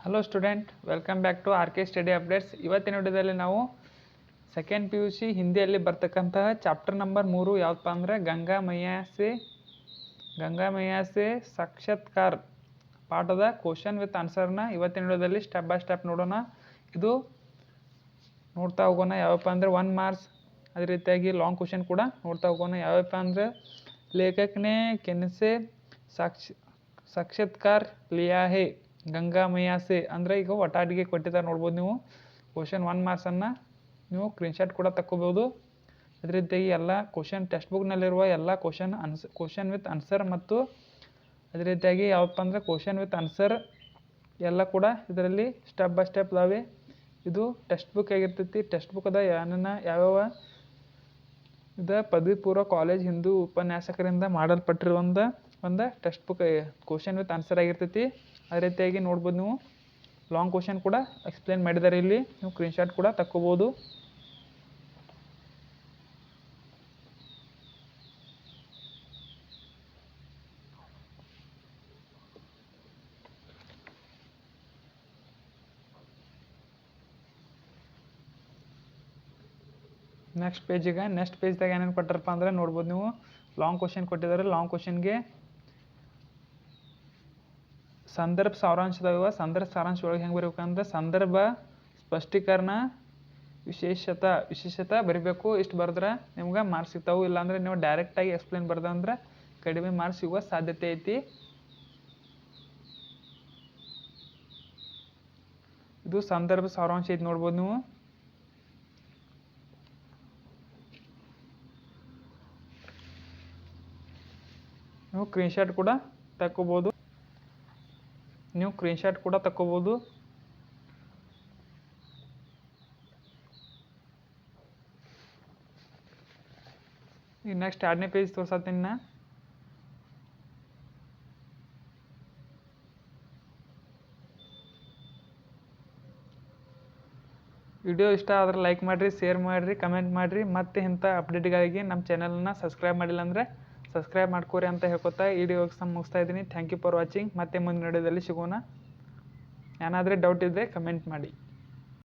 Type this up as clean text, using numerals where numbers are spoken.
Hello student, welcome back to R K study updates. ಇವತ್ತಿನ ವಿಡಿಯೋದಲ್ಲಿ ನಾವು ಸೆಕೆಂಡ್ PUC ಹಿಂದಿಯಲ್ಲಿ ಬರ್ತಕ್ಕಂತಹ ಚಾಪ್ಟರ್ ನಂಬರ್ 3 ಯಾವುದಪ್ಪ ಅಂದರೆ ಗಂಗಾ ಮೈಯಾ ಸೆ ಸಾಕ್ಷಾತ್ಕಾರ್ ಪಾಠದ ಕ್ವಶನ್ ವಿತ್ ಆನ್ಸರ್ನ ಇವತ್ತಿನ ವಿಡಿಯೋದಲ್ಲಿ ಸ್ಟೆಪ್ ಬೈ ಸ್ಟೆಪ್ ನೋಡೋಣ. ಇದು ನೋಡ್ತಾ ಹೋಗೋಣ. ಯಾವಪ್ಪ ಅಂದರೆ 1 ಮಾರ್ಕ್ಸ್, ಅದೇ ರೀತಿಯಾಗಿ ಲಾಂಗ್ ಕ್ವಶನ್ ಕೂಡ ನೋಡ್ತಾ ಹೋಗೋಣ. ಯಾವಪ್ಪ ಅಂದರೆ ಲೇಖಕನೇ ಕೆನ್ಸೆ ಸಾಕ್ಷಾತ್ಕಾರ ಲಿಯಾ ಹೇ ಗಂಗಾ ಮೈಯಾ ಸೆ ಅಂದರೆ ಈಗ ಒಟ್ಟಾಟಿಗೆ ಕೊಟ್ಟಿದ್ದಾರೆ ನೋಡ್ಬೋದು. ನೀವು ಕ್ವಶನ್ 1 ಮಾರ್ಕ್ಸನ್ನು ನೀವು ಸ್ಕ್ರೀನ್ಶಾಟ್ ಕೂಡ ತಗೋಬೋದು. ಅದೇ ರೀತಿಯಾಗಿ ಎಲ್ಲ ಕ್ವಶನ್ ಟೆಕ್ಸ್ಟ್ ಬುಕ್ನಲ್ಲಿರುವ ಎಲ್ಲ ಕ್ವಶನ್ ವಿತ್ ಆನ್ಸರ್ ಮತ್ತು ಅದೇ ರೀತಿಯಾಗಿ ಯಾವಪ್ಪ ಅಂದರೆ ಕ್ವಶನ್ ವಿತ್ ಆನ್ಸರ್ ಎಲ್ಲ ಕೂಡ ಇದರಲ್ಲಿ ಸ್ಟೆಪ್ ಬೈ ಸ್ಟೆಪ್ ಇದಾವೆ. ಇದು ಟೆಕ್ಸ್ಟ್ ಬುಕ್ ಆಗಿರ್ತೈತಿ. ಟೆಕ್ಸ್ಟ್ ಬುಕ್ದ ಯಾವ್ಯಾವ ಪದವಿ ಪೂರ್ವ ಕಾಲೇಜ್ ಹಿಂದೂ ಉಪನ್ಯಾಸಕರಿಂದ ಮಾಡಲ್ಪಟ್ಟಿರುವ ಒಂದು text book question with answer ಆಗಿರ್ತೈತಿ. ಅದೇ ರೀತಿಯಾಗಿ ನೋಡ್ಬೋದು. ನೀವು ಲಾಂಗ್ ಕ್ವಶನ್ ಕೂಡ ಎಕ್ಸ್ಪ್ಲೇನ್ ಮಾಡಿದ್ದಾರೆ. ಇಲ್ಲಿ ನೀವು ಸ್ಕ್ರೀನ್ಶಾಟ್ ಕೂಡ ತಕ್ಕೋಬೋದು. ನೆಕ್ಸ್ಟ್ ಪೇಜ್ದಾಗ ಏನೇನು ಕೊಟ್ಟಾರಪ್ಪ ಅಂದರೆ ನೋಡ್ಬೋದು. ನೀವು ಲಾಂಗ್ ಕ್ವಶನ್ ಕೊಟ್ಟಿದ್ದಾರೆ. ಲಾಂಗ್ ಕ್ವಶನ್ಗೆ ಸಂದರ್ಭ ಸಾರಾಂಶದಾವ. ಸಂದರ್ಭ ಸಾರಾಂಶ ಒಳಗೆ ಹೆಂಗೆ ಬರೀಬೇಕಂದ್ರೆ ಸಂದರ್ಭ ಸ್ಪಷ್ಟೀಕರಣ ವಿಶೇಷತೆ ಬರೀಬೇಕು. ಇಷ್ಟು ಬರೆದ್ರೆ ನಿಮ್ಗೆ ಮಾರ್ಕ್ಸ್ ಸಿಗ್ತಾವೆ. ಇಲ್ಲಾಂದರೆ ನೀವು ಡೈರೆಕ್ಟಾಗಿ ಎಕ್ಸ್ಪ್ಲೇನ್ ಬರ್ದಂದ್ರೆ ಕಡಿಮೆ ಮಾರ್ಕ್ಸ್ ಸಿಗುವ ಸಾಧ್ಯತೆ ಐತಿ. ಇದು ಸಂದರ್ಭ ಸಾರಾಂಶ ಐತಿ ನೋಡ್ಬೋದು. ನೀವು ಸ್ಕ್ರೀನ್ಶಾಟ್ ಕೂಡ ತಗೋಬೋದು. ಈಗ ನೆಕ್ಸ್ಟ್ 2ನೇ ಪೇಜ್ ತೋರ್ಸತ್ತೀನಿ ನಾ. ವಿಡಿಯೋ ಇಷ್ಟ ಆದ್ರೆ ಲೈಕ್ ಮಾಡಿರಿ, ಶೇರ್ ಮಾಡಿರಿ, ಕಮೆಂಟ್ ಮಾಡಿರಿ. ಮತ್ತೆ ಇಂಥ ಅಪ್ಡೇಟ್ಗಾಗಿ ನಮ್ಮ ಚಾನಲನ್ನು ಸಬ್ಸ್ಕ್ರೈಬ್ ಮಾಡಿಲ್ಲ ಅಂದರೆ ಸಬ್ಸ್ಕ್ರೈಬ್ ಮಾಡ್ಕೋರಿ ಅಂತ ಹೇಳ್ಕೊತಾ ಈ ವಿಡಿಯೋ ಮುಗಿಸ್ತಾ ಇದ್ದೀನಿ. Thank you for watching. ಮತ್ತೆ ಮುಂದಿನ ವಿಡಿಯೋದಲ್ಲಿ ಸಿಗೋಣ. ಏನಾದರೂ ಡೌಟ್ ಇದ್ದರೆ ಕಮೆಂಟ್ ಮಾಡಿ.